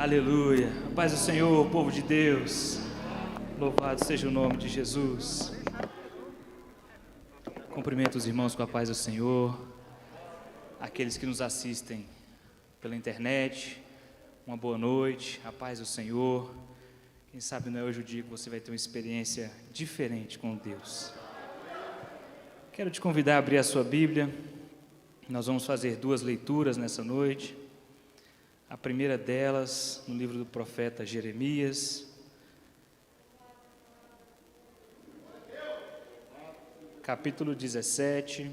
Aleluia. A paz do Senhor, povo de Deus. Louvado seja o nome de Jesus. Cumprimento os irmãos com a paz do Senhor. Aqueles que nos assistem pela internet, uma boa noite, a paz do Senhor. Quem sabe não é hoje o dia que você vai ter uma experiência diferente com Deus. Quero te convidar a abrir a sua Bíblia. Nós vamos fazer duas leituras nessa noite. A primeira delas, no livro do profeta Jeremias, capítulo 17,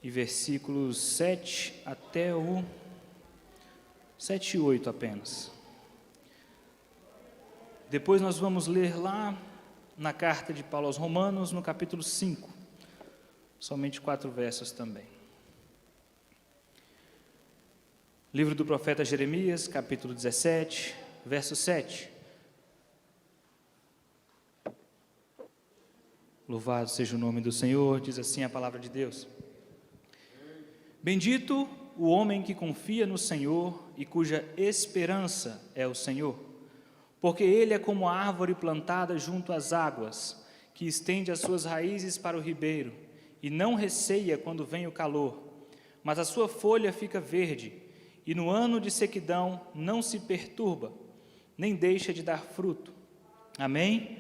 e versículos 7 até o 7 e 8 apenas. Depois nós vamos ler lá na carta de Paulo aos Romanos, no capítulo 5, somente 4 versos também. Livro do profeta Jeremias, capítulo 17, verso 7. Louvado seja o nome do Senhor, diz assim a palavra de Deus. Bendito o homem que confia no Senhor e cuja esperança é o Senhor, porque ele é como a árvore plantada junto às águas, que estende as suas raízes para o ribeiro, e não receia quando vem o calor, mas a sua folha fica verde, e no ano de sequidão não se perturba, nem deixa de dar fruto. Amém?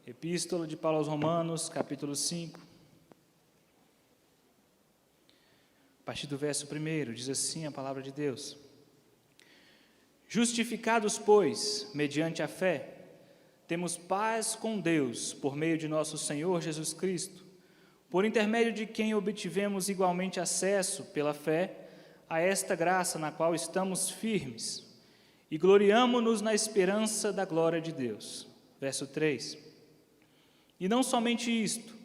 Epístola de Paulo aos Romanos, capítulo 5. A partir do verso 1, diz assim a palavra de Deus. Justificados, pois, mediante a fé, temos paz com Deus, por meio de nosso Senhor Jesus Cristo, por intermédio de quem obtivemos igualmente acesso, pela fé, a esta graça na qual estamos firmes, e gloriamo-nos na esperança da glória de Deus. Verso 3. E não somente isto,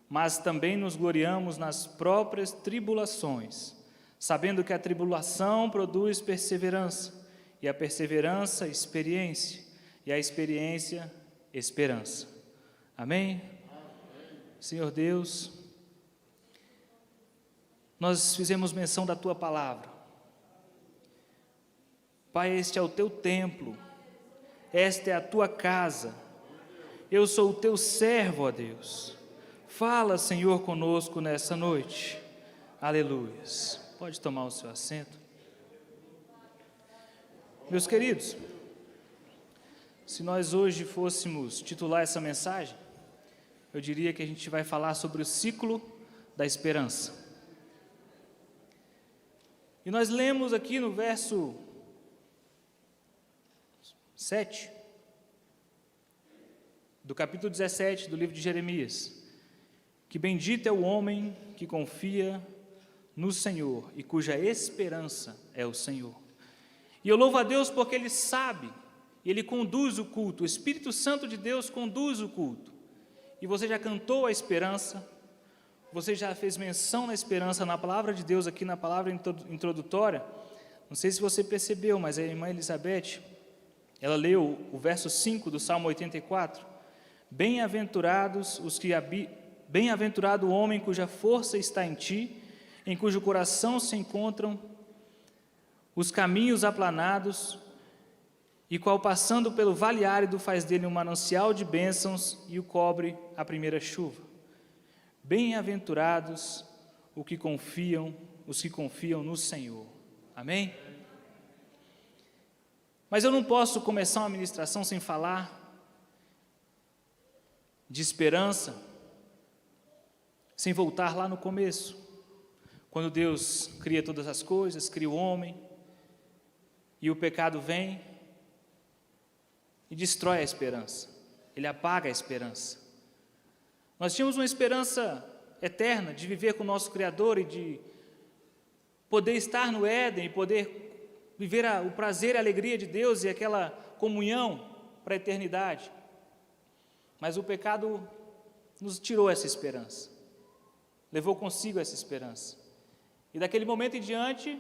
mas também nos gloriamos nas próprias tribulações, sabendo que a tribulação produz perseverança, e a perseverança, experiência, e a experiência, esperança. Amém? Senhor Deus, nós fizemos menção da Tua palavra. Pai, este é o Teu templo, esta é a Tua casa, eu sou o Teu servo, ó Deus. Fala, Senhor, conosco nessa noite. Aleluias. Pode tomar o seu assento. Meus queridos, se nós hoje fôssemos titular essa mensagem, eu diria que a gente vai falar sobre o ciclo da esperança. E nós lemos aqui no verso 7, do capítulo 17 do livro de Jeremias, que bendito é o homem que confia no Senhor e cuja esperança é o Senhor. E eu louvo a Deus porque Ele sabe, e Ele conduz o culto, o Espírito Santo de Deus conduz o culto. E você já cantou a esperança, você já fez menção na esperança na palavra de Deus, aqui na palavra introdutória. Não sei se você percebeu, mas a irmã Elizabeth, ela leu o verso 5 do Salmo 84. Bem-aventurado o homem cuja força está em ti, em cujo coração se encontram os caminhos aplanados, e qual passando pelo vale árido faz dele um manancial de bênçãos e o cobre a primeira chuva. Bem-aventurados os que confiam no Senhor. Amém? Mas eu não posso começar uma ministração sem falar de esperança, sem voltar lá no começo, quando Deus cria todas as coisas, cria o homem, e o pecado vem e destrói a esperança, ele apaga a esperança. Nós tínhamos uma esperança eterna de viver com o nosso Criador e de poder estar no Éden e poder viver o prazer e a alegria de Deus e aquela comunhão para a eternidade. Mas o pecado nos tirou essa esperança, levou consigo essa esperança. E daquele momento em diante,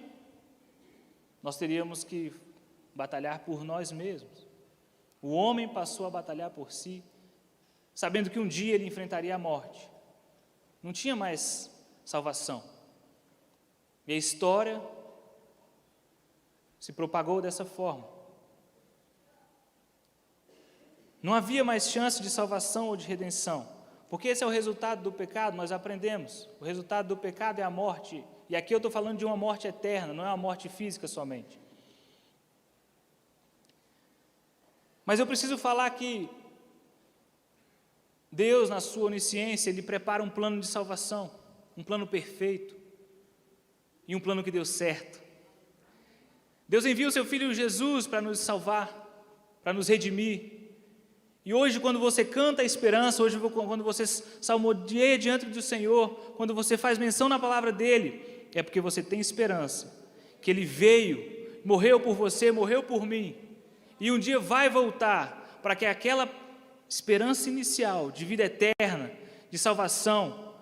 nós teríamos que batalhar por nós mesmos. O homem passou a batalhar por si, sabendo que um dia ele enfrentaria a morte. Não tinha mais salvação. E a história se propagou dessa forma. Não havia mais chance de salvação ou de redenção, porque esse é o resultado do pecado, nós aprendemos. O resultado do pecado é a morte, e aqui eu estou falando de uma morte eterna, não é uma morte física somente. Mas eu preciso falar que Deus, na sua onisciência, Ele prepara um plano de salvação, um plano perfeito, e um plano que deu certo. Deus envia o seu Filho Jesus para nos salvar, para nos redimir. E hoje, quando você canta a esperança, hoje, quando você salmodia diante do Senhor, quando você faz menção na palavra dEle, é porque você tem esperança, que Ele veio, morreu por você, morreu por mim, e um dia vai voltar, para que aquela esperança inicial, de vida eterna, de salvação,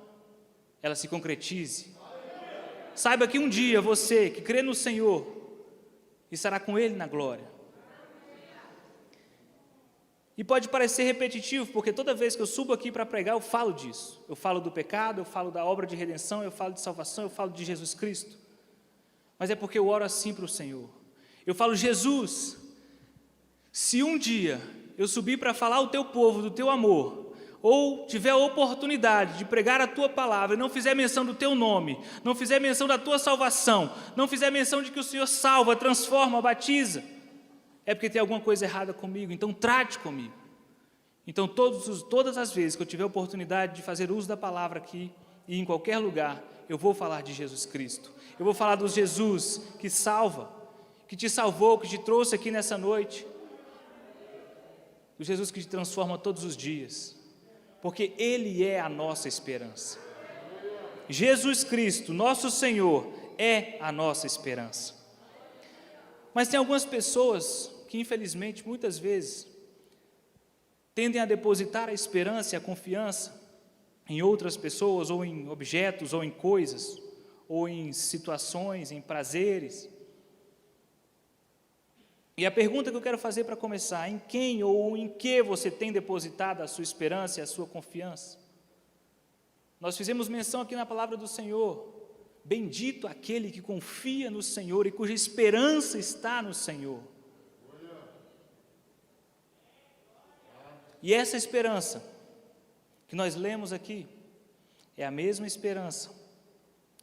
ela se concretize. Saiba que um dia você, que crê no Senhor, estará com Ele na glória. E pode parecer repetitivo, porque toda vez que eu subo aqui para pregar, eu falo disso. Eu falo do pecado, eu falo da obra de redenção, eu falo de salvação, eu falo de Jesus Cristo. Mas é porque eu oro assim para o Senhor. Eu falo, Jesus, se um dia eu subir para falar ao teu povo do teu amor, ou tiver a oportunidade de pregar a tua palavra, e não fizer menção do teu nome, não fizer menção da tua salvação, não fizer menção de que o Senhor salva, transforma, batiza, é porque tem alguma coisa errada comigo, então trate comigo. Então todas as vezes que eu tiver a oportunidade de fazer uso da palavra aqui, e em qualquer lugar, eu vou falar de Jesus Cristo. Eu vou falar do Jesus que salva, que te salvou, que te trouxe aqui nessa noite. Do Jesus que te transforma todos os dias, porque Ele é a nossa esperança. Jesus Cristo, nosso Senhor, é a nossa esperança. Mas tem algumas pessoas que, infelizmente, muitas vezes, tendem a depositar a esperança e a confiança em outras pessoas, ou em objetos, ou em coisas, ou em situações, em prazeres. E a pergunta que eu quero fazer para começar, em quem ou em que você tem depositado a sua esperança e a sua confiança? Nós fizemos menção aqui na palavra do Senhor, bendito aquele que confia no Senhor e cuja esperança está no Senhor. E essa esperança que nós lemos aqui, é a mesma esperança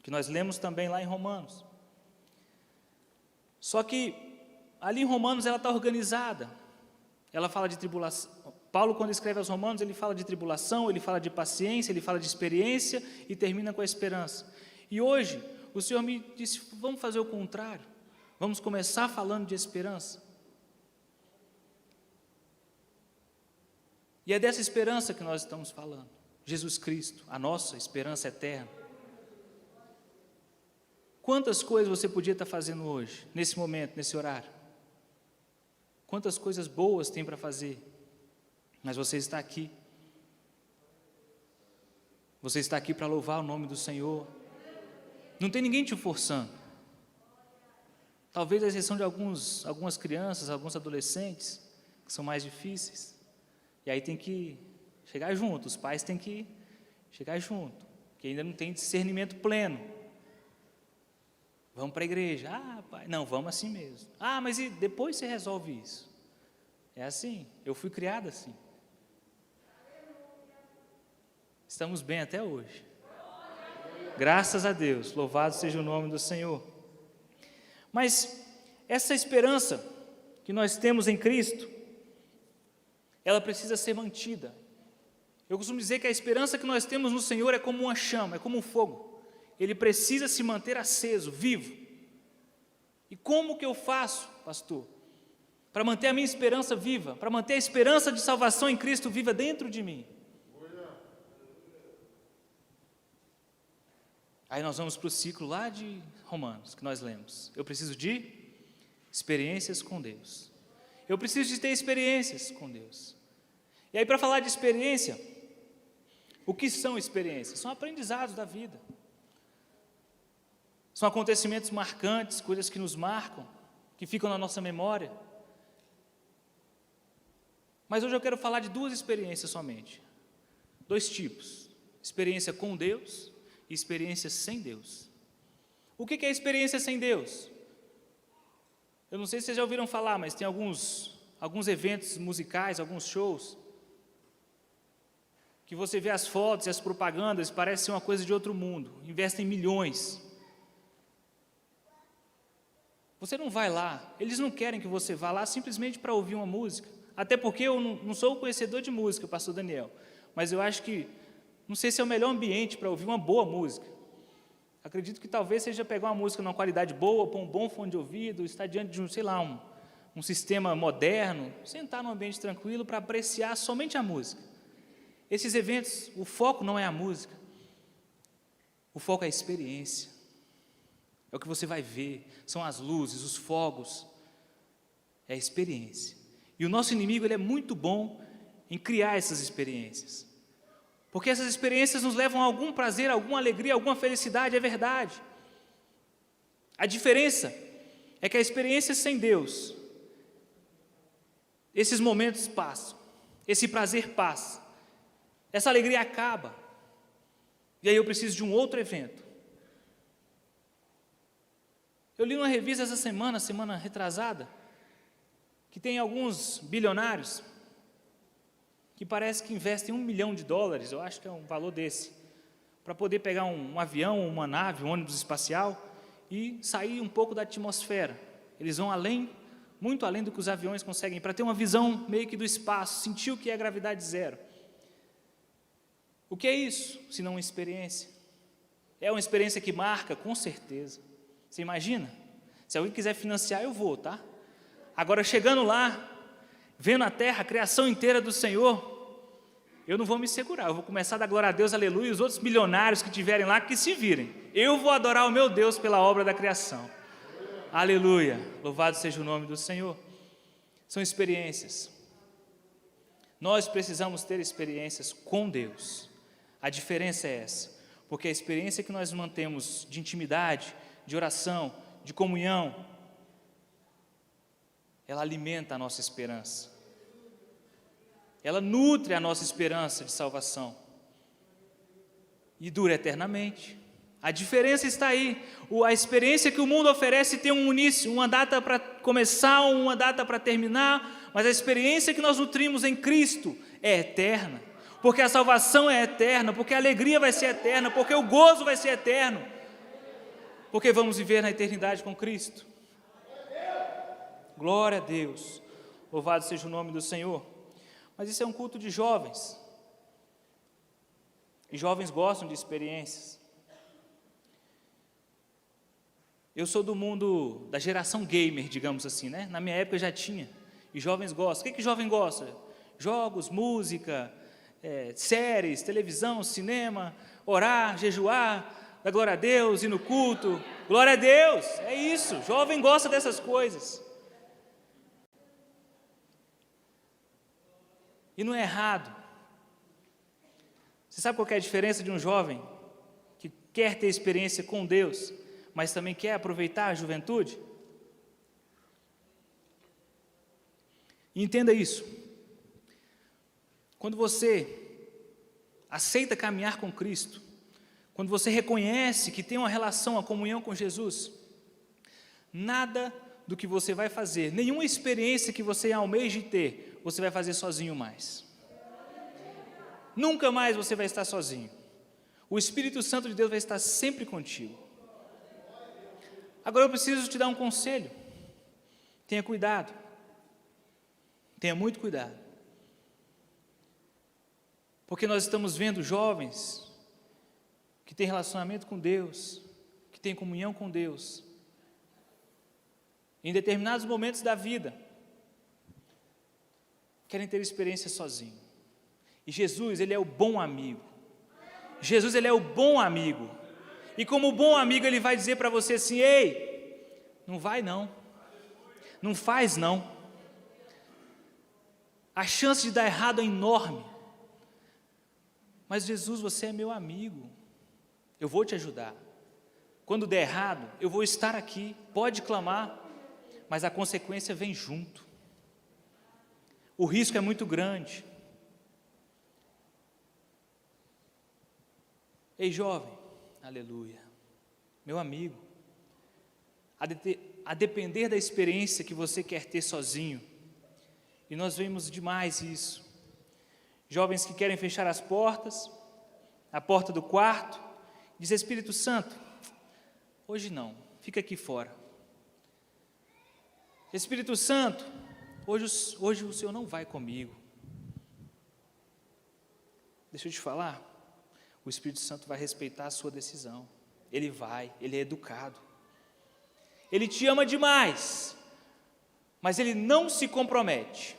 que nós lemos também lá em Romanos. Só que ali em Romanos ela está organizada, ela fala de tribulação. Paulo, quando escreve aos Romanos, ele fala de tribulação, ele fala de paciência, ele fala de experiência e termina com a esperança. E hoje o Senhor me disse, vamos fazer o contrário, vamos começar falando de esperança. E é dessa esperança que nós estamos falando, Jesus Cristo, a nossa esperança eterna. Quantas coisas você podia estar fazendo hoje, nesse momento, nesse horário? Quantas coisas boas tem para fazer, mas você está aqui. Você está aqui para louvar o nome do Senhor. Não tem ninguém te forçando. Talvez a exceção de algumas crianças, alguns adolescentes, que são mais difíceis. E aí tem que chegar junto, os pais têm que chegar junto, que ainda não tem discernimento pleno. Vamos para a igreja. Ah, pai, não, vamos assim mesmo. Ah, mas e depois você resolve isso. É assim, eu fui criado assim. Estamos bem até hoje. Graças a Deus, louvado seja o nome do Senhor. Mas essa esperança que nós temos em Cristo, ela precisa ser mantida. Eu costumo dizer que a esperança que nós temos no Senhor é como uma chama, é como um fogo. Ele precisa se manter aceso, vivo. E como que eu faço, pastor, para manter a minha esperança viva, para manter a esperança de salvação em Cristo viva dentro de mim? Aí nós vamos para o ciclo lá de Romanos, que nós lemos. Eu preciso de experiências com Deus. Eu preciso de ter experiências com Deus. E aí, para falar de experiência, o que são experiências? São aprendizados da vida. São acontecimentos marcantes, coisas que nos marcam, que ficam na nossa memória. Mas hoje eu quero falar de duas experiências somente. Dois tipos: experiência com Deus e experiência sem Deus. O que é experiência sem Deus? Eu não sei se vocês já ouviram falar, mas tem alguns eventos musicais, alguns shows, que você vê as fotos e as propagandas, parece ser uma coisa de outro mundo, investem milhões. Você não vai lá, eles não querem que você vá lá simplesmente para ouvir uma música, até porque eu não sou conhecedor de música, pastor Daniel, mas eu acho que, não sei se é o melhor ambiente para ouvir uma boa música. Acredito que talvez seja pegar uma música numa qualidade boa, pôr um bom fone de ouvido, estar diante de um sistema moderno, sentar num ambiente tranquilo para apreciar somente a música. Esses eventos, o foco não é a música, o foco é a experiência, é o que você vai ver, são as luzes, os fogos, é a experiência. E o nosso inimigo, ele é muito bom em criar essas experiências, porque essas experiências nos levam a algum prazer, alguma alegria, alguma felicidade, é verdade. A diferença é que a experiência sem Deus, esses momentos passam, esse prazer passa, essa alegria acaba, e aí eu preciso de um outro evento. Eu li uma revista essa semana retrasada, que tem alguns bilionários que parece que investem $1 milhão, eu acho que é um valor desse, para poder pegar um avião, uma nave, um ônibus espacial e sair um pouco da atmosfera. Eles vão além, muito além do que os aviões conseguem, para ter uma visão meio que do espaço, sentir o que é gravidade zero. O que é isso, se não uma experiência? É uma experiência que marca, com certeza. Você imagina? Se alguém quiser financiar, eu vou, tá? Agora, chegando lá, vendo a terra, a criação inteira do Senhor, eu não vou me segurar, eu vou começar a dar glória a Deus, aleluia, e os outros milionários que estiverem lá, que se virem. Eu vou adorar o meu Deus pela obra da criação. Aleluia, louvado seja o nome do Senhor. São experiências. Nós precisamos ter experiências com Deus. A diferença é essa, porque a experiência que nós mantemos de intimidade, de oração, de comunhão, ela alimenta a nossa esperança, ela nutre a nossa esperança de salvação e dura eternamente. A diferença está aí. A experiência que o mundo oferece tem um início, uma data para começar, uma data para terminar, mas a experiência que nós nutrimos em Cristo é eterna, porque a salvação é eterna, porque a alegria vai ser eterna, porque o gozo vai ser eterno, porque vamos viver na eternidade com Cristo. Glória a Deus, louvado seja o nome do Senhor. Mas isso é um culto de jovens, e jovens gostam de experiências. Eu sou do mundo da geração gamer, digamos assim, né? Na minha época já tinha, e jovens gostam. O que jovem gosta? Jogos, música, séries, televisão, cinema, orar, jejuar, dar glória a Deus, ir no culto. Glória a Deus, é isso, jovem gosta dessas coisas. E não é errado. Você sabe qual é a diferença de um jovem que quer ter experiência com Deus, mas também quer aproveitar a juventude? E entenda isso. Quando você aceita caminhar com Cristo, quando você reconhece que tem uma relação, uma comunhão com Jesus, nada do que você vai fazer, nenhuma experiência que você almeje ter, você vai fazer sozinho mais. Nunca mais você vai estar sozinho. O Espírito Santo de Deus vai estar sempre contigo. Agora eu preciso te dar um conselho. Tenha cuidado. Tenha muito cuidado. Porque nós estamos vendo jovens que têm relacionamento com Deus, que têm comunhão com Deus, em determinados momentos da vida, querem ter experiência sozinho. E Jesus, Ele é o bom amigo. Jesus, Ele é o bom amigo. E como bom amigo, Ele vai dizer para você assim: ei, não vai não, não faz não. A chance de dar errado é enorme. Mas Jesus, você é meu amigo, eu vou te ajudar. Quando der errado, eu vou estar aqui, pode clamar, mas a consequência vem junto. O risco é muito grande. Ei, jovem, aleluia, meu amigo, a depender da experiência que você quer ter sozinho. E nós vemos demais isso. Jovens que querem fechar as portas, a porta do quarto, diz: Espírito Santo, hoje não, fica aqui fora. Espírito Santo, hoje o Senhor não vai comigo. Deixa eu te falar, o Espírito Santo vai respeitar a sua decisão. Ele é educado. Ele te ama demais, mas ele não se compromete.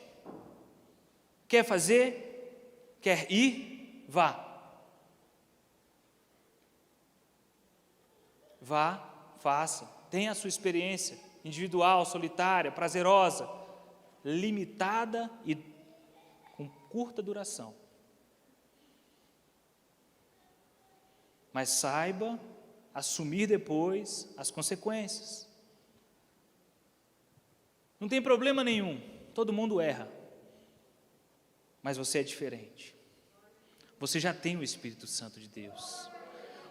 Quer fazer? Quer ir? Vá. Vá, faça. Tenha a sua experiência individual, solitária, prazerosa, limitada e com curta duração. Mas saiba assumir depois as consequências. Não tem problema nenhum, todo mundo erra, mas você é diferente. Você já tem o Espírito Santo de Deus,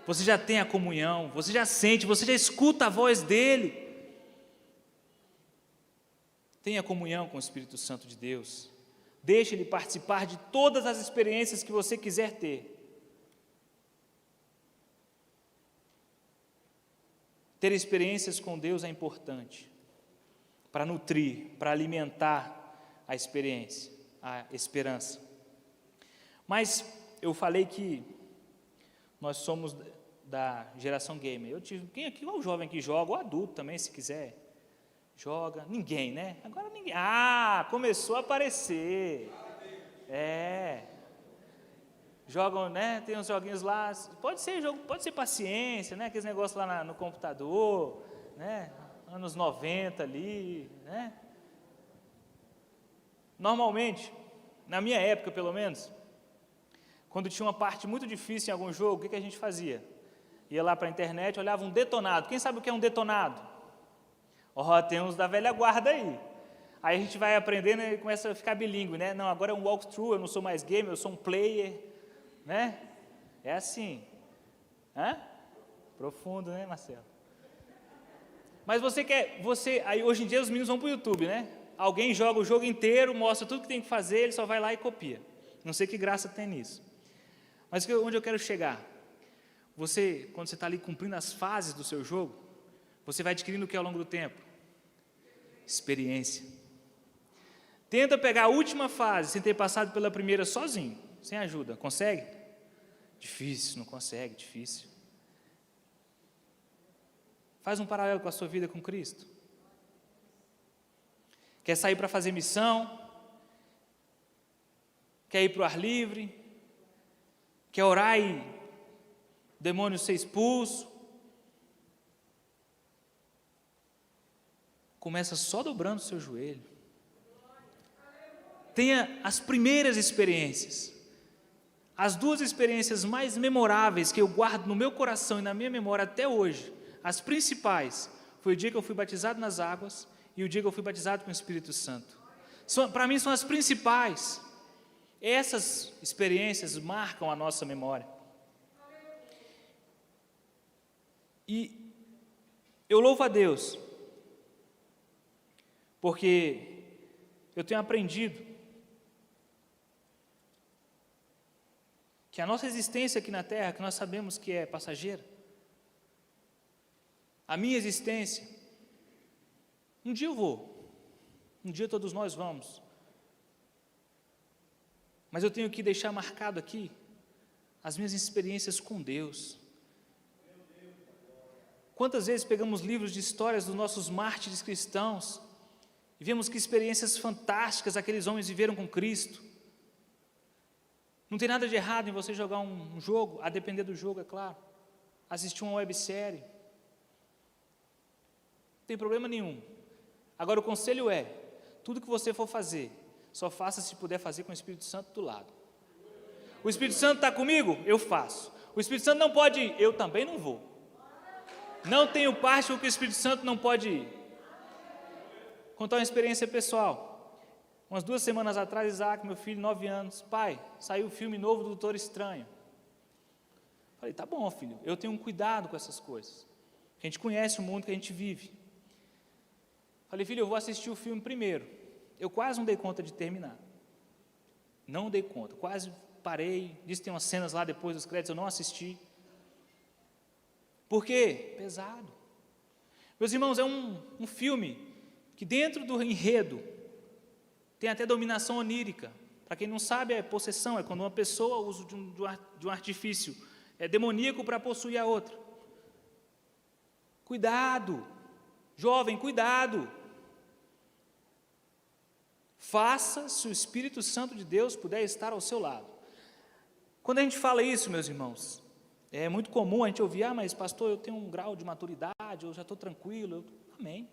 você já tem a comunhão, você já sente, você já escuta a voz dEle. Tenha comunhão com o Espírito Santo de Deus, deixe Ele participar de todas as experiências que você quiser ter. Ter experiências com Deus é importante, para nutrir, para alimentar a experiência, a esperança. Mas eu falei que nós somos da geração gamer. Quem aqui, qual jovem que joga, ou adulto também, se quiser, joga? Ninguém, né? Agora ninguém. Começou a aparecer. Jogam, né? Tem uns joguinhos lá, pode ser jogo, pode ser paciência, né? Aqueles negócios lá no computador, né? Anos 90 ali, né? Normalmente, na minha época pelo menos, quando tinha uma parte muito difícil em algum jogo, o que a gente fazia? Ia lá para a internet, olhava um detonado. Quem sabe o que é um detonado? Tem uns da velha guarda aí. Aí a gente vai aprendendo e começa a ficar bilíngue, né? Não, agora é um walkthrough, eu não sou mais gamer, eu sou um player, né? É assim. Profundo, né, Marcelo? Mas aí hoje em dia os meninos vão para o YouTube, né? Alguém joga o jogo inteiro, mostra tudo que tem que fazer, ele só vai lá e copia. Não sei que graça tem nisso. Mas onde eu quero chegar? Quando você está ali cumprindo as fases do seu jogo, você vai adquirindo o que ao longo do tempo? Experiência. Tenta pegar a última fase sem ter passado pela primeira sozinho, sem ajuda. Consegue? Difícil, não consegue, difícil. Faz um paralelo com a sua vida com Cristo. Quer sair para fazer missão? Quer ir para o ar livre? Quer orar e o demônio ser expulso? Começa só dobrando o seu joelho. Tenha as primeiras experiências. As duas experiências mais memoráveis que eu guardo no meu coração e na minha memória até hoje, as principais, foi o dia que eu fui batizado nas águas e o dia que eu fui batizado com o Espírito Santo. Para mim são as principais. Essas experiências marcam a nossa memória. E eu louvo a Deus, porque eu tenho aprendido que a nossa existência aqui na Terra, que nós sabemos que é passageira, a minha existência, um dia eu vou, um dia todos nós vamos, mas eu tenho que deixar marcado aqui as minhas experiências com Deus. Quantas vezes pegamos livros de histórias dos nossos mártires cristãos e vemos que experiências fantásticas aqueles homens viveram com Cristo. Não tem nada de errado em você jogar um jogo, a depender do jogo, é claro. Assistir uma websérie. Não tem problema nenhum. Agora o conselho é, tudo que você for fazer, só faça se puder fazer com o Espírito Santo do lado. O Espírito Santo está comigo? Eu faço. O Espírito Santo não pode ir? Eu também não vou. Não tenho parte com que o Espírito Santo não pode ir. Contar uma experiência pessoal. Umas 2 semanas atrás, Isaac, meu filho, 9 anos, pai, saiu o filme novo do Doutor Estranho. Falei, tá bom, filho, eu tenho um cuidado com essas coisas. A gente conhece o mundo que a gente vive. Falei, filho, eu vou assistir o filme primeiro. Eu quase não dei conta de terminar. Não dei conta, quase parei. Disse que tem umas cenas lá depois dos créditos, eu não assisti. Por quê? Pesado. Meus irmãos, é um filme que dentro do enredo tem até dominação onírica. Para quem não sabe, é possessão, é quando uma pessoa usa de um artifício demoníaco para possuir a outra. Cuidado, jovem, cuidado. Faça se o Espírito Santo de Deus puder estar ao seu lado. Quando a gente fala isso, meus irmãos, é muito comum a gente ouvir, mas pastor, eu tenho um grau de maturidade, eu já estou tranquilo. Amém.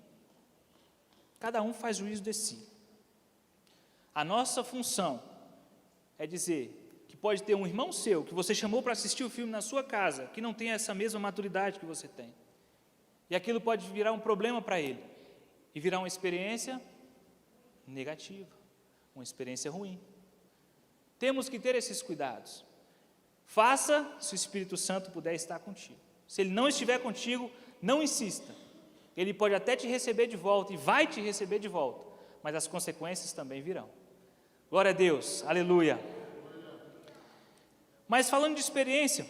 Cada um faz juízo de si. A nossa função é dizer que pode ter um irmão seu, que você chamou para assistir o filme na sua casa, que não tem essa mesma maturidade que você tem. E aquilo pode virar um problema para ele, e virar uma experiência negativa, uma experiência ruim. Temos que ter esses cuidados. Faça se o Espírito Santo puder estar contigo. Se ele não estiver contigo, não insista. Ele pode até te receber de volta, e vai te receber de volta, mas as consequências também virão. Glória a Deus, aleluia. Mas falando de experiência,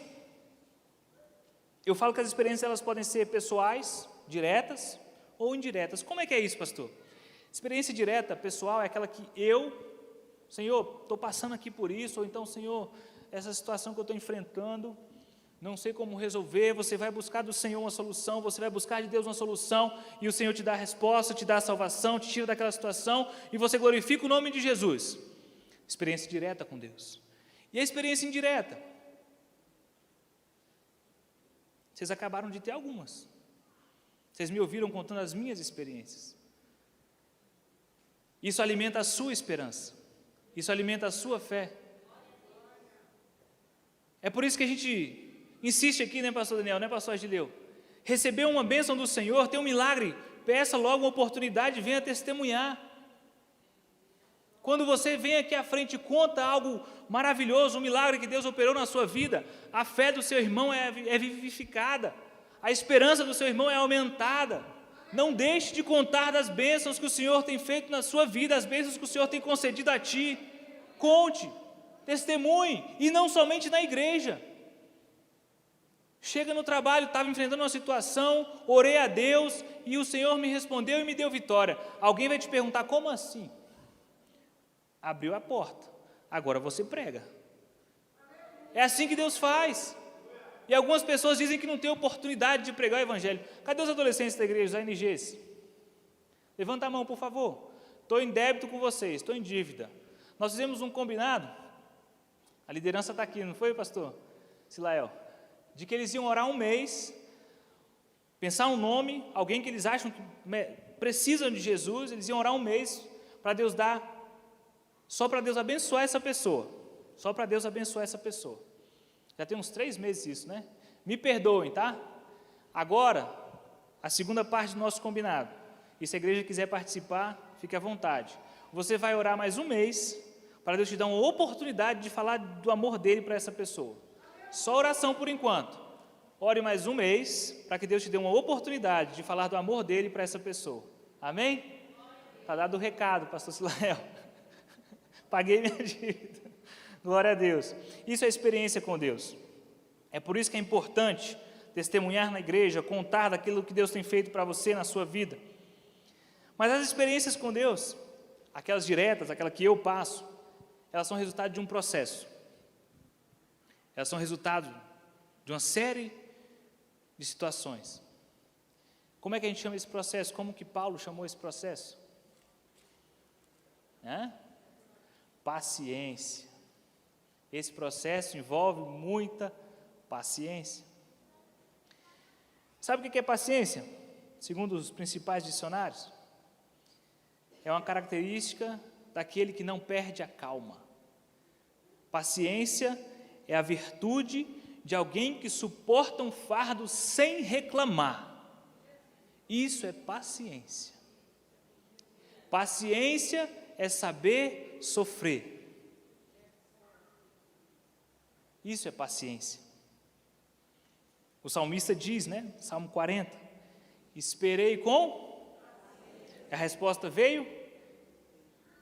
eu falo que as experiências elas podem ser pessoais, diretas ou indiretas. Como é que é isso, pastor? Experiência direta, pessoal, é aquela que Senhor, estou passando aqui por isso, ou então, Senhor, essa situação que eu estou enfrentando, não sei como resolver. Você vai buscar do Senhor uma solução, você vai buscar de Deus uma solução, e o Senhor te dá a resposta, te dá a salvação, te tira daquela situação, e você glorifica o nome de Jesus. Experiência direta com Deus. E a experiência indireta? Vocês acabaram de ter algumas. Vocês me ouviram contando as minhas experiências. Isso alimenta a sua esperança. Isso alimenta a sua fé. É por isso que a gente insiste aqui, né, pastor Daniel, né, pastor Agileu? Recebeu uma bênção do Senhor, tem um milagre, peça logo uma oportunidade, venha testemunhar. Quando você vem aqui à frente e conta algo maravilhoso, um milagre que Deus operou na sua vida, a fé do seu irmão é vivificada, a esperança do seu irmão é aumentada. Não deixe de contar das bênçãos que o Senhor tem feito na sua vida, as bênçãos que o Senhor tem concedido a ti. Conte, testemunhe, e não somente na igreja. Chega no trabalho, estava enfrentando uma situação, orei a Deus, e o Senhor me respondeu e me deu vitória. Alguém vai te perguntar, como assim? Abriu a porta, agora você prega. É assim que Deus faz. E algumas pessoas dizem que não tem oportunidade de pregar o evangelho. Cadê os adolescentes da igreja, os ANGs? Levanta a mão, por favor. Estou em débito com vocês, estou em dívida. Nós fizemos um combinado, a liderança está aqui, não foi, pastor Silael? De que eles iam orar um mês, pensar um nome, alguém que eles acham que precisam de Jesus, eles iam orar um mês para Deus dar, só para Deus abençoar essa pessoa, só para Deus abençoar essa pessoa. Já tem uns 3 meses isso, né? Me perdoem, tá? Agora, a segunda parte do nosso combinado, e se a igreja quiser participar, fique à vontade. Você vai orar mais um mês, para Deus te dar uma oportunidade de falar do amor dele para essa pessoa. Só oração por enquanto. Ore mais um mês, para que Deus te dê uma oportunidade de falar do amor dele para essa pessoa. Amém? Está dado o recado, pastor Silael. Paguei minha dívida. Glória a Deus. Isso é experiência com Deus. É por isso que é importante testemunhar na igreja, contar daquilo que Deus tem feito para você na sua vida. Mas as experiências com Deus, aquelas diretas, aquela que eu passo, elas são resultado de um processo. Elas são resultado de uma série de situações. Como é que a gente chama esse processo? Como que Paulo chamou esse processo? Paciência. Esse processo envolve muita paciência. Sabe o que é paciência? Segundo os principais dicionários, é uma característica daquele que não perde a calma. Paciência é a virtude de alguém que suporta um fardo sem reclamar. Isso é paciência. Paciência é saber sofrer. Isso é paciência. O salmista diz, né, Salmo 40, esperei com A resposta veio: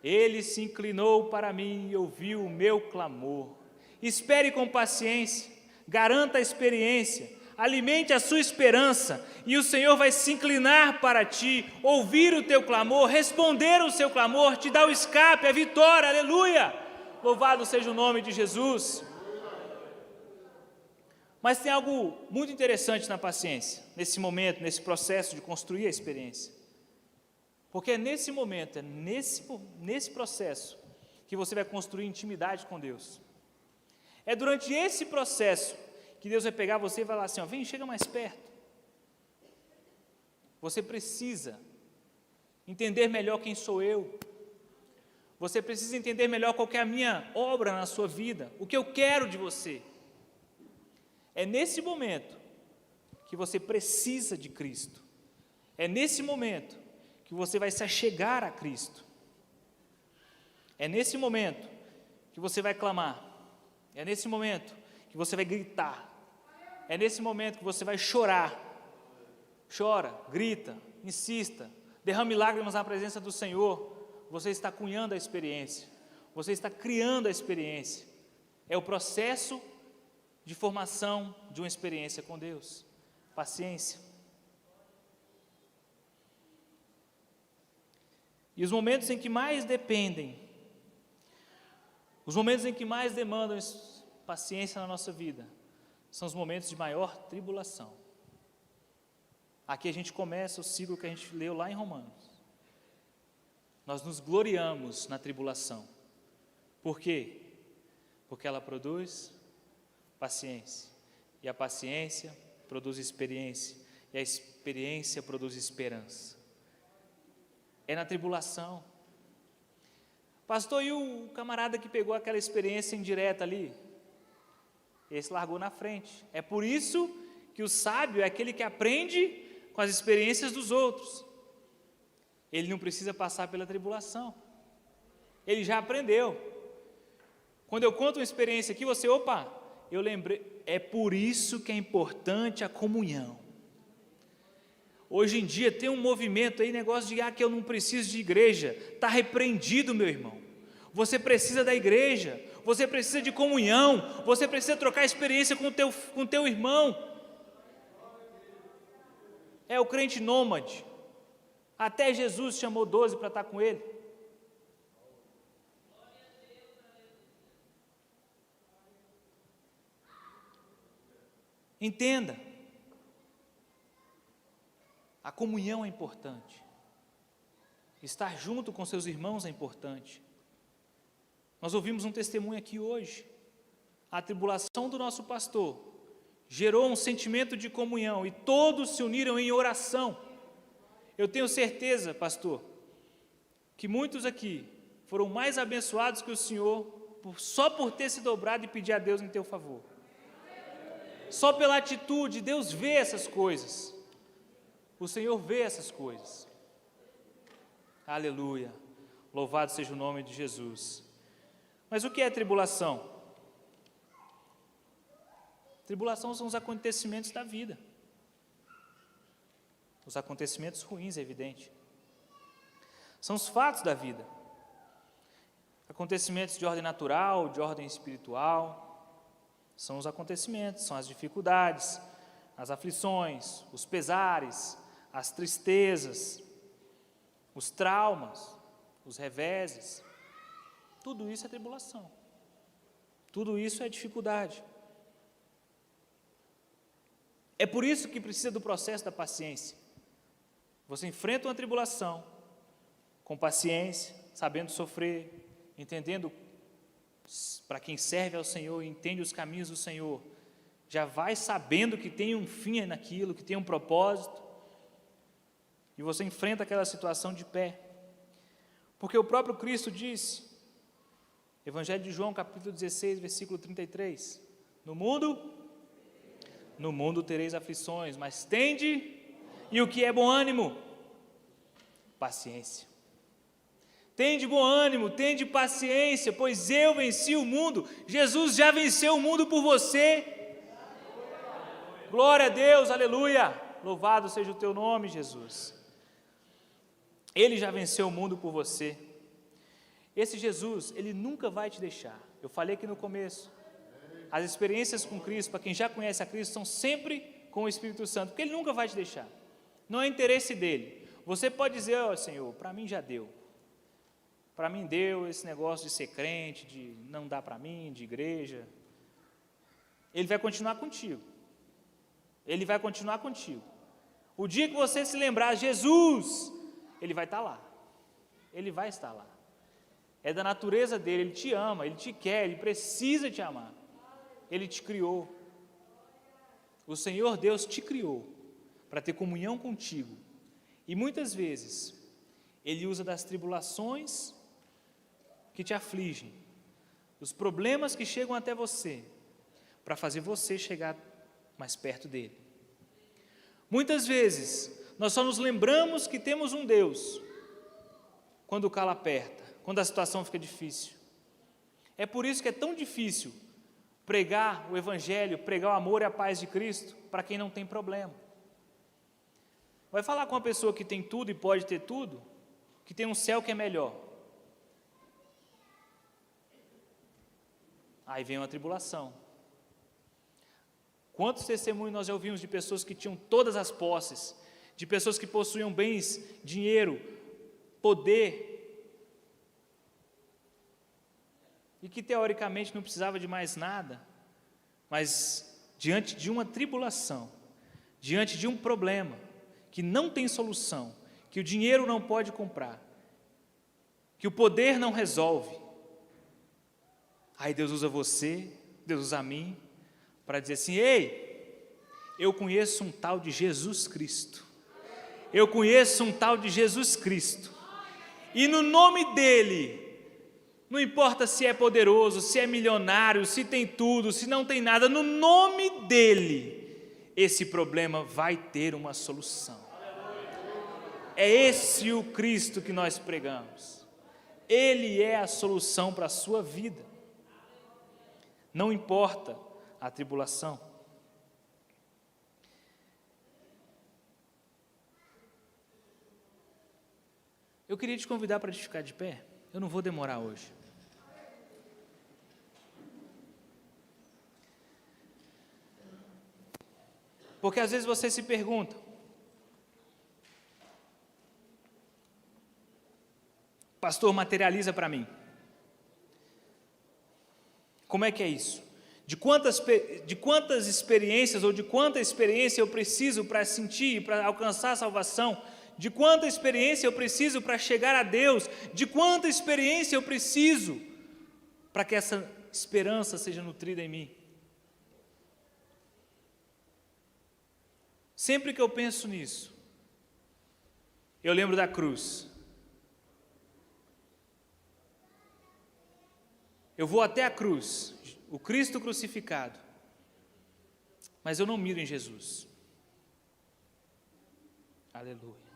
Ele se inclinou para mim e ouviu o meu clamor. Espere com paciência, garanta a experiência, alimente a sua esperança, e o Senhor vai se inclinar para ti, ouvir o teu clamor, responder o seu clamor, te dar o escape, a vitória, aleluia! Louvado seja o nome de Jesus. Mas tem algo muito interessante na paciência, nesse momento, nesse processo de construir a experiência. Porque é nesse momento, é nesse processo, que você vai construir intimidade com Deus. É durante esse processo que Deus vai pegar você e vai falar assim, ó, vem, chega mais perto. Você precisa entender melhor quem sou eu. Você precisa entender melhor qual que é a minha obra na sua vida, o que eu quero de você. É nesse momento que você precisa de Cristo. É nesse momento que você vai se achegar a Cristo. É nesse momento que você vai clamar. É nesse momento que você vai gritar. É nesse momento que você vai chorar. Chora, grita, insista, derrame lágrimas na presença do Senhor. Você está cunhando a experiência. Você está criando a experiência. É o processo de formação de uma experiência com Deus. Paciência. E os momentos em que mais dependem, os momentos em que mais demandam paciência na nossa vida, são os momentos de maior tribulação. Aqui a gente começa o ciclo que a gente leu lá em Romanos. Nós nos gloriamos na tribulação. Por quê? Porque ela produz paciência. E a paciência produz experiência. E a experiência produz esperança. É na tribulação. Pastor, e o camarada que pegou aquela experiência indireta ali? Esse largou na frente. É por isso que o sábio é aquele que aprende com as experiências dos outros. Ele não precisa passar pela tribulação. Ele já aprendeu. Quando eu conto uma experiência aqui, você, opa, eu lembrei. É por isso que é importante a comunhão. Hoje em dia tem um movimento aí, negócio de que eu não preciso de igreja. Está repreendido, meu irmão. Você precisa da igreja, você precisa de comunhão, você precisa trocar experiência com teu irmão. É o crente nômade. Até Jesus chamou 12 para estar com ele. Entenda. A comunhão é importante. Estar junto com seus irmãos é importante. Nós ouvimos um testemunho aqui hoje. A tribulação do nosso pastor gerou um sentimento de comunhão e todos se uniram em oração. Eu tenho certeza, pastor, que muitos aqui foram mais abençoados que o senhor só por ter se dobrado e pedir a Deus em teu favor. Só pela atitude, Deus vê essas coisas. O Senhor vê essas coisas. Aleluia. Louvado seja o nome de Jesus. Mas o que é tribulação? Tribulação são os acontecimentos da vida. Os acontecimentos ruins, é evidente. São os fatos da vida. Acontecimentos de ordem natural, de ordem espiritual. São os acontecimentos, são as dificuldades, as aflições, os pesares, as tristezas, os traumas, os reveses. Tudo isso é tribulação. Tudo isso é dificuldade. É por isso que precisa do processo da paciência. Você enfrenta uma tribulação com paciência, sabendo sofrer, entendendo para quem serve ao Senhor, entende os caminhos do Senhor, já vai sabendo que tem um fim naquilo, que tem um propósito, e você enfrenta aquela situação de pé, porque o próprio Cristo disse, Evangelho de João, capítulo 16, versículo 33, no mundo tereis aflições, mas tende, e o que é bom ânimo? Paciência. Tende bom ânimo, tende paciência, pois eu venci o mundo. Jesus já venceu o mundo por você. Glória a Deus, aleluia. Louvado seja o teu nome, Jesus. Ele já venceu o mundo por você. Esse Jesus, Ele nunca vai te deixar. Eu falei aqui no começo, as experiências com Cristo, para quem já conhece a Cristo, são sempre com o Espírito Santo, porque Ele nunca vai te deixar. Não é interesse dEle. Você pode dizer, ó Senhor, para mim já deu. Para mim deu esse negócio de ser crente, de não dar para mim, de igreja. Ele vai continuar contigo. Ele vai continuar contigo. O dia que você se lembrar, Jesus, Ele vai estar lá. Ele vai estar lá. É da natureza dele, Ele te ama, Ele te quer, Ele precisa te amar. Ele te criou. O Senhor Deus te criou para ter comunhão contigo. E muitas vezes, Ele usa das tribulações que te afligem, dos problemas que chegam até você, para fazer você chegar mais perto dEle. Muitas vezes, nós só nos lembramos que temos um Deus quando o calo aperta, quando a situação fica difícil. É por isso que é tão difícil pregar o Evangelho, pregar o amor e a paz de Cristo para quem não tem problema. Vai falar com uma pessoa que tem tudo e pode ter tudo, que tem um céu que é melhor. Aí vem uma tribulação. Quantos testemunhos nós já ouvimos de pessoas que tinham todas as posses, de pessoas que possuíam bens, dinheiro, poder, e que teoricamente não precisava de mais nada, mas diante de uma tribulação, diante de um problema que não tem solução, que o dinheiro não pode comprar, que o poder não resolve, aí Deus usa você, Deus usa a mim, para dizer assim, ei, eu conheço um tal de Jesus Cristo, eu conheço um tal de Jesus Cristo, e no nome dEle, não importa se é poderoso, se é milionário, se tem tudo, se não tem nada, no nome dEle, esse problema vai ter uma solução. É esse o Cristo que nós pregamos, Ele é a solução para a sua vida. Não importa a tribulação. Eu queria te convidar para te ficar de pé. Eu não vou demorar hoje. Porque às vezes você se pergunta, pastor, materializa para mim. Como é que é isso? De quantas experiências ou de quanta experiência eu preciso para sentir, para alcançar a salvação? De quanta experiência eu preciso para chegar a Deus? De quanta experiência eu preciso para que essa esperança seja nutrida em mim? Sempre que eu penso nisso, eu lembro da cruz. Eu vou até a cruz, o Cristo crucificado, mas eu não miro em Jesus. Aleluia.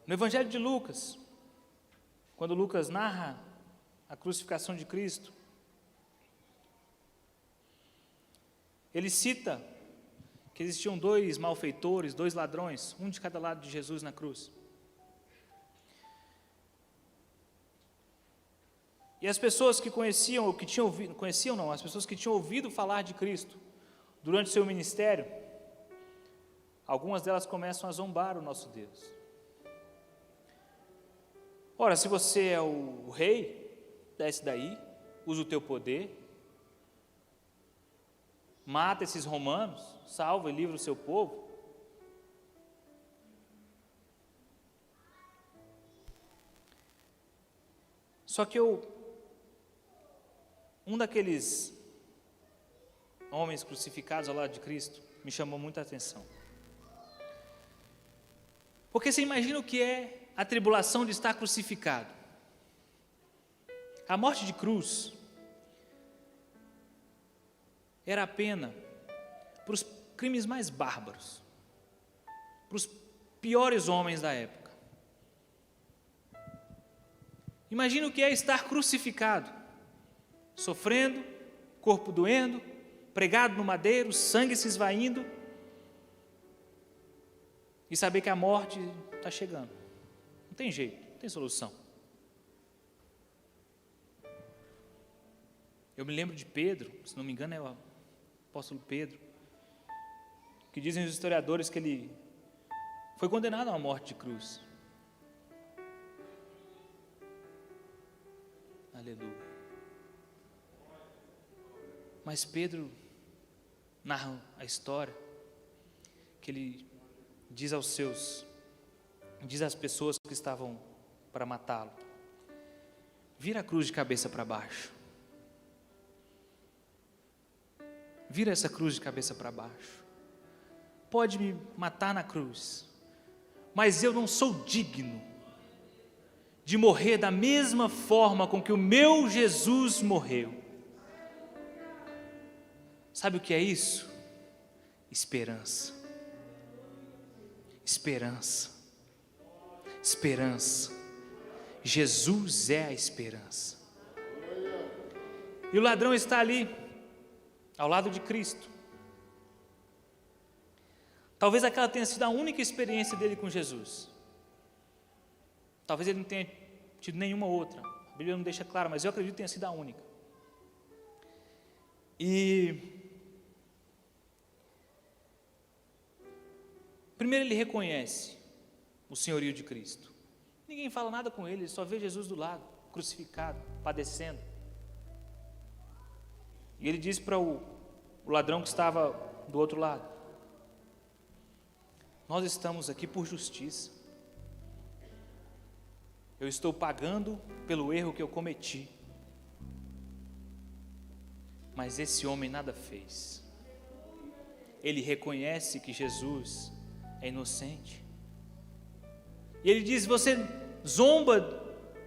No Evangelho de Lucas, quando Lucas narra a crucificação de Cristo, ele cita que existiam 2 malfeitores, 2 ladrões, um de cada lado de Jesus na cruz. E as pessoas que conheciam, ou que tinham ouvido, conheciam não, as pessoas que tinham ouvido falar de Cristo durante o seu ministério, algumas delas começam a zombar o nosso Deus. Ora, se você é o rei, desce daí, usa o teu poder, mata esses romanos, salva e livra o seu povo. Só que um daqueles homens crucificados ao lado de Cristo me chamou muita atenção. Porque você imagina o que é a tribulação de estar crucificado. A morte de cruz era a pena para os crimes mais bárbaros, para os piores homens da época. Imagina o que é estar crucificado, sofrendo, corpo doendo, pregado no madeiro, sangue se esvaindo. e saber que a morte está chegando. Não tem jeito, não tem solução. Eu me lembro de Pedro, se não me engano é o apóstolo Pedro, que dizem os historiadores que ele foi condenado a uma morte de cruz. Aleluia. Mas Pedro narra a história que ele diz às pessoas que estavam para matá-lo: vira a cruz de cabeça para baixo. Vira essa cruz de cabeça para baixo. Pode me matar na cruz, mas eu não sou digno de morrer da mesma forma com que o meu Jesus morreu. Sabe o que é isso? Esperança. Esperança. Esperança. Jesus é a esperança. E o ladrão está ali, ao lado de Cristo. Talvez aquela tenha sido a única experiência dele com Jesus. Talvez ele não tenha tido nenhuma outra. A Bíblia não deixa claro, mas eu acredito que tenha sido a única. E primeiro ele reconhece o senhorio de Cristo. Ninguém fala nada com ele, ele só vê Jesus do lado, crucificado, padecendo. E ele diz para o ladrão que estava do outro lado: nós estamos aqui por justiça. Eu estou pagando pelo erro que eu cometi. Mas esse homem nada fez. Ele reconhece que Jesus é inocente. E ele diz: você zomba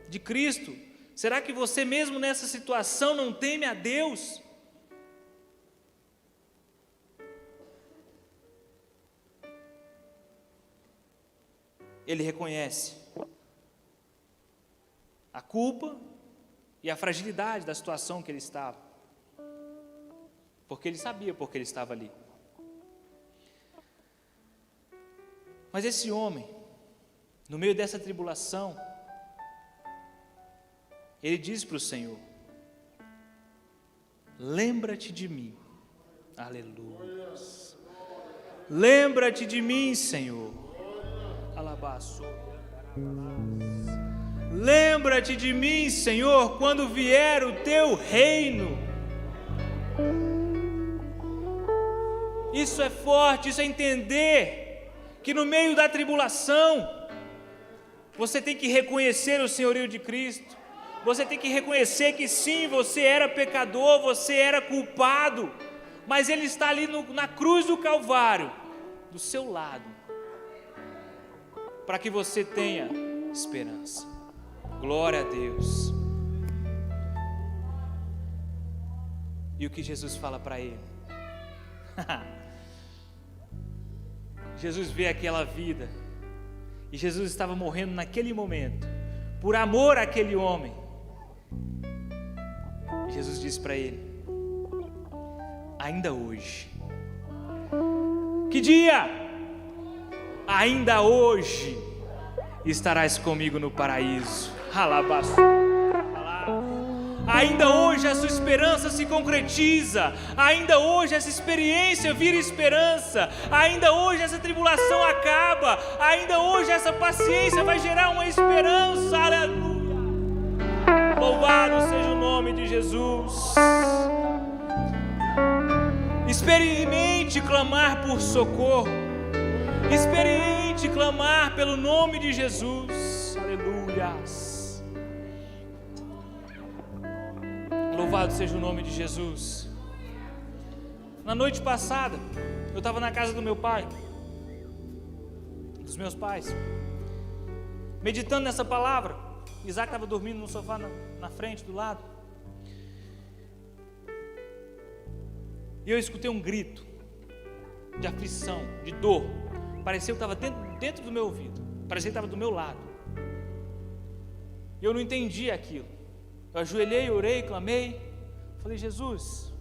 de Cristo? Será que você mesmo nessa situação não teme a Deus? Ele reconhece a culpa e a fragilidade da situação que ele estava, porque ele sabia porque ele estava ali. Mas esse homem, no meio dessa tribulação, ele diz para o Senhor: lembra-te de mim. Aleluia. Lembra-te de mim, Senhor. Alabaço. Lembra-te de mim, Senhor, quando vier o teu reino. Isso é forte, isso é entender que no meio da tribulação você tem que reconhecer o senhorio de Cristo. Você tem que reconhecer que sim, você era pecador, você era culpado, mas Ele está ali na cruz do Calvário, do seu lado, para que você tenha esperança. Glória a Deus. E o que Jesus fala para ele? Jesus vê aquela vida, e Jesus estava morrendo naquele momento, por amor àquele homem. E Jesus disse para ele: ainda hoje. Que dia? Ainda hoje estarás comigo no paraíso. Alabaço. Ainda hoje a sua esperança se concretiza. Ainda hoje essa experiência vira esperança. Ainda hoje essa tribulação acaba. Ainda hoje essa paciência vai gerar uma esperança. Aleluia. Louvado seja o nome de Jesus. Experimente clamar por socorro. Experimente clamar pelo nome de Jesus. Aleluia. Louvado seja o nome de Jesus. Na noite passada, eu estava na casa do meu pai, dos meus pais, meditando nessa palavra. Isaac estava dormindo no sofá na frente, do lado. E eu escutei um grito de aflição, de dor. Parecia que estava dentro do meu ouvido. Parecia que estava do meu lado. E eu não entendi aquilo. Eu ajoelhei, orei, clamei. Falei: Jesus,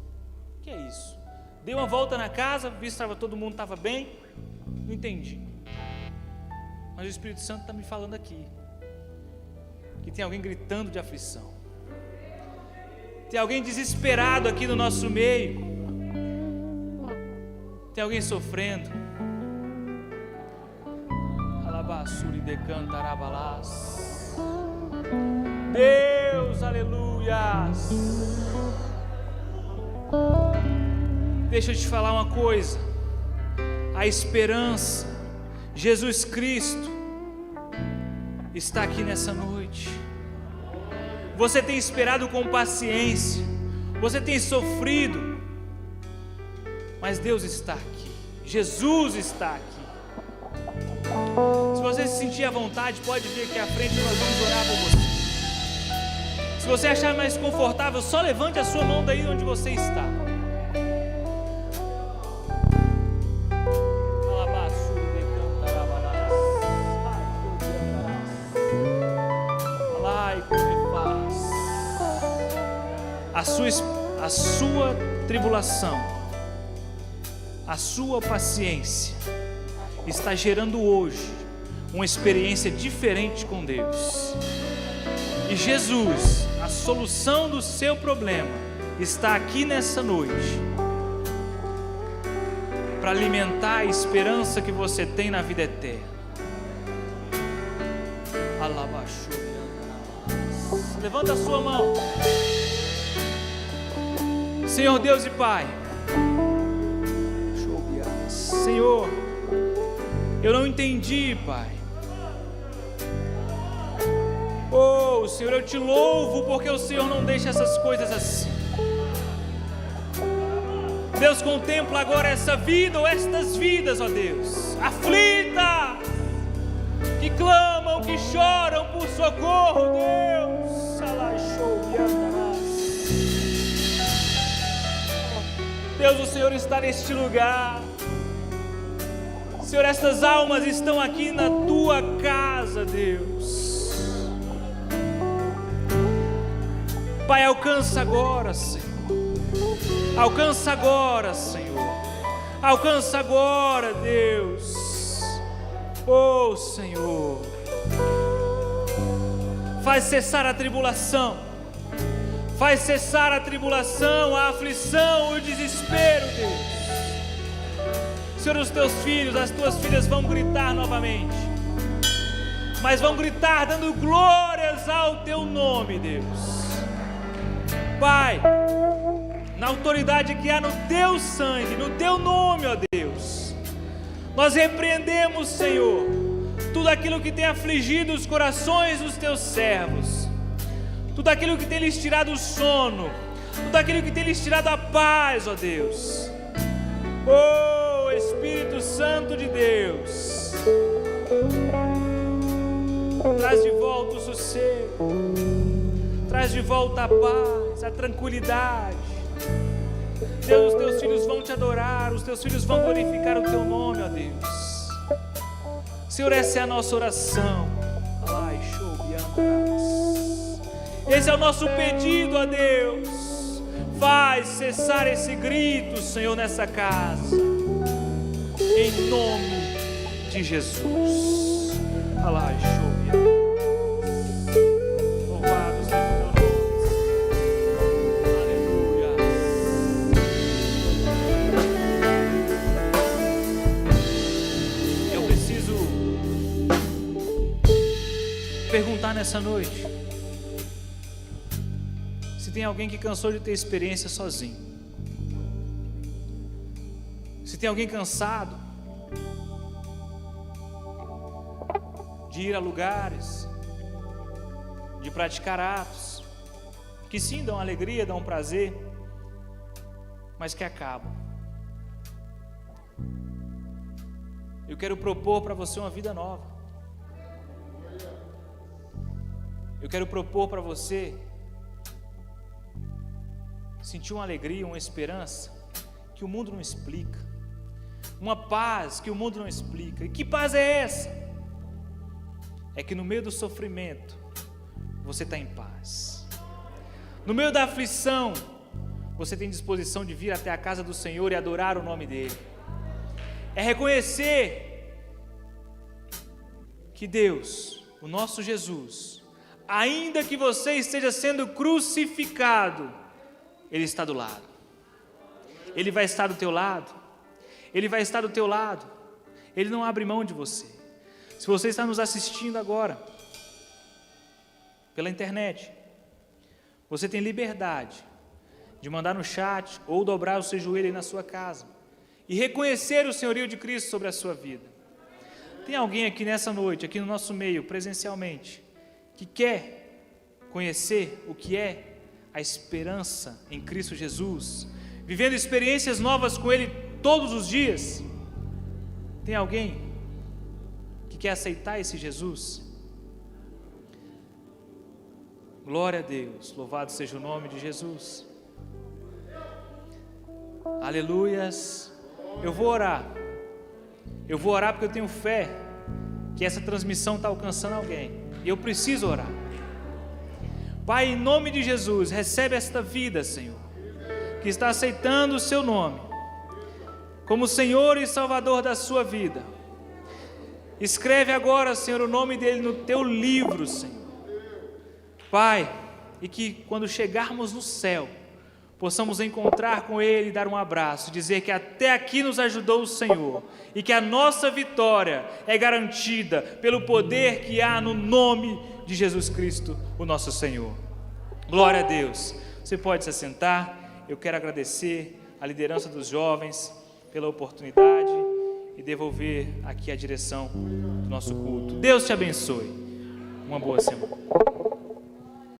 o que é isso? Dei uma volta na casa, vi se todo mundo estava bem. Não entendi. Mas o Espírito Santo está me falando aqui que tem alguém gritando de aflição, tem alguém desesperado aqui no nosso meio, tem alguém sofrendo. Alabassuri decanta arabalás. Deus, aleluias. Deixa eu te falar uma coisa: a esperança, Jesus Cristo, está aqui nessa noite. Você tem esperado com paciência, você tem sofrido, mas Deus está aqui, Jesus está aqui. Se você se sentir à vontade, pode vir aqui à frente, nós vamos orar por você. Se você achar mais confortável, só levante a sua mão daí onde você está. A sua tribulação, a sua paciência está gerando hoje uma experiência diferente com Deus. E Jesus, a solução do seu problema, está aqui nessa noite para alimentar a esperança que você tem na vida eterna. Levanta a sua mão. Senhor Deus e Pai, Senhor, eu não entendi, Pai. Oh, Senhor, eu te louvo porque o Senhor não deixa essas coisas assim. Deus, contempla agora essa vida ou estas vidas, ó Deus, aflitas, que clamam, que choram por socorro, Deus. Deus, o Senhor está neste lugar. Senhor, estas almas estão aqui na tua casa, Deus. Pai, alcança agora, Senhor. Alcança agora, Senhor. Alcança agora, Deus. Oh, Senhor. Faz cessar a tribulação. Faz cessar a tribulação, a aflição, o desespero, Deus. Senhor, os teus filhos, as tuas filhas vão gritar novamente, mas vão gritar dando glórias ao teu nome, Deus. Pai, na autoridade que há no teu sangue, no teu nome, ó Deus, nós repreendemos, Senhor, tudo aquilo que tem afligido os corações dos teus servos, tudo aquilo que tem lhes tirado o sono, tudo aquilo que tem lhes tirado a paz, ó Deus. Oh, Espírito Santo de Deus, traz de volta o sossego, traz de volta a paz, a tranquilidade. Deus, os teus filhos vão te adorar, os teus filhos vão glorificar o teu nome, ó Deus. Senhor, essa é a nossa oração. Esse é o nosso pedido a Deus. Faz cessar esse grito, Senhor, nessa casa, em nome de Jesus. Louvado seja o teu nome. Aleluia. Eu preciso perguntar nessa noite: tem alguém que cansou de ter experiência sozinho? Se tem alguém cansado de ir a lugares, de praticar atos que sim dão alegria, dão prazer, mas que acabam. Eu quero propor para você uma vida nova. Eu quero propor para você sentir uma alegria, uma esperança que o mundo não explica, uma paz que o mundo não explica. E que paz é essa? É que no meio do sofrimento você está em paz, no meio da aflição você tem disposição de vir até a casa do Senhor e adorar o nome dEle. É reconhecer que Deus, o nosso Jesus, ainda que você esteja sendo crucificado, Ele está do lado. Ele vai estar do teu lado. Ele vai estar do teu lado. Ele não abre mão de você. Se você está nos assistindo agora, pela internet, você tem liberdade de mandar no chat ou dobrar o seu joelho aí na sua casa e reconhecer o senhorio de Cristo sobre a sua vida. Tem alguém aqui nessa noite, aqui no nosso meio, presencialmente, que quer conhecer o que é a esperança em Cristo Jesus, vivendo experiências novas com Ele todos os dias? Tem alguém que quer aceitar esse Jesus? Glória a Deus, louvado seja o nome de Jesus. Aleluias. Eu vou orar porque eu tenho fé que essa transmissão está alcançando alguém, e eu preciso orar. Pai, em nome de Jesus, recebe esta vida, Senhor, que está aceitando o Seu nome como Senhor e Salvador da sua vida. Escreve agora, Senhor, o nome dele no Teu livro, Senhor. Pai, e que quando chegarmos no céu, possamos encontrar com Ele, dar um abraço, dizer que até aqui nos ajudou o Senhor, e que a nossa vitória é garantida pelo poder que há no nome de Jesus Cristo, o nosso Senhor. Glória a Deus. Você pode se assentar. Eu quero agradecer a liderança dos jovens pela oportunidade e devolver aqui a direção do nosso culto. Deus te abençoe. Uma boa semana.